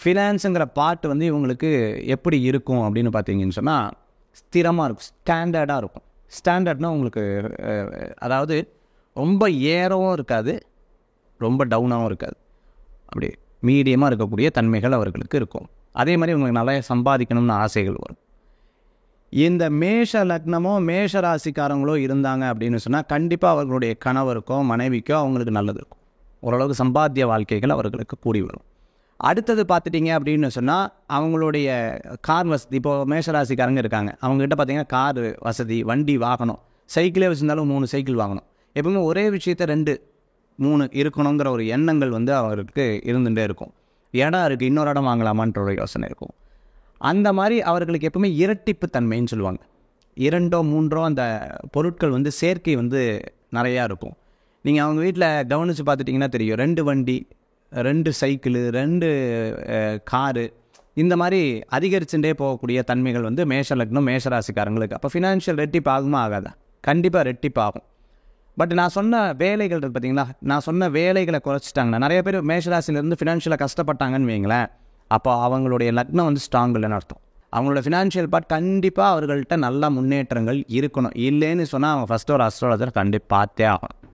ஃபினான்ஸுங்கிற part வந்து இவங்களுக்கு எப்படி இருக்கும் அப்படின்னு பார்த்தீங்கன்னு சொன்னால் ஸ்திரமாக இருக்கும், ஸ்டாண்டர்டாக இருக்கும். ஸ்டாண்டர்ட்னால் உங்களுக்கு அதாவது ரொம்ப ஏறவும் இருக்காது, ரொம்ப டவுனாகவும் இருக்காது, அப்படி மீடியமாக இருக்கக்கூடிய தன்மைகள் அவர்களுக்கு இருக்கும். அதே மாதிரி உங்களுக்கு நல்லா சம்பாதிக்கணும்னு ஆசைகள் வரும். இந்த மேஷ லக்னமோ மேஷ ராசிக்காரங்களோ இருந்தாங்க அப்படின்னு சொன்னால் கண்டிப்பாக அவர்களுடைய கணவருக்கோ மனைவிக்கோ அவங்களுக்கு நல்லது இருக்கும். ஓரளவுக்கு சம்பாத்திய வாழ்க்கைகள் அவர்களுக்கு கூடி வரும். அடுத்தது பார்த்துட்டிங்க அப்படின்னு சொன்னால் அவங்களுடைய கார் வசதி. இப்போது மேஷராசிக்காரங்க இருக்காங்க, அவங்ககிட்ட பார்த்தீங்கன்னா கார் வசதி, வண்டி, வாகனம், சைக்கிளே வச்சுருந்தாலும் 3 சைக்கிள் வாங்கணும். எப்பவுமே ஒரே விஷயத்த 2 3 இருக்கணுங்கிற ஒரு எண்ணங்கள் வந்து அவருக்கு இருந்துகிட்டே இருக்கும். இடம் இருக்குது, இன்னொரு இடம் வாங்கலாமான்ற ஒரு யோசனை இருக்கும். அந்த மாதிரி அவர்களுக்கு எப்பவுமே இரட்டிப்பு தன்மைன்னு சொல்லுவாங்க. 2ஓ 3ஓ அந்த பொருட்கள் வந்து சேர்க்கை வந்து நிறையா இருக்கும். நீங்கள் அவங்க வீட்டில் கவனித்து பார்த்துட்டிங்கன்னா தெரியும், 2 வண்டி, 2 சைக்கிளு, 2 காரு, இந்த மாதிரி அதிகரிச்சுட்டே போகக்கூடிய தன்மைகள் வந்து மேஷ லக்னம் மேஷராசிக்காரங்களுக்கு. அப்போ ஃபினான்ஷியல் ரெட்டிப்பு ஆகுமா ஆகாதா? கண்டிப்பாக ரெட்டிப்பு ஆகும். பட் நான் சொன்ன வேலைகள் இருக்குது பார்த்தீங்களா, நான் சொன்ன வேலைகளை குறைச்சிட்டாங்கன்னா நிறைய பேர் மேஷராசிலேருந்து ஃபினான்ஷியலாக கஷ்டப்பட்டாங்கன்னு வைங்களேன், அப்போ அவங்களுடைய லக்னம் வந்து ஸ்ட்ராங் இல்லைன்னு அர்த்தம். அவங்களோட ஃபினான்ஷியல் பார்ட் கண்டிப்பாக அவர்கள்ட்ட நல்ல முன்னேற்றங்கள் இருக்கணும். இல்லைன்னு சொன்னால் அவங்க ஃபஸ்ட்டு ஒரு அஸ்ட்ராலஜர் கண்டிப்பாக பார்த்தே ஆகணும்.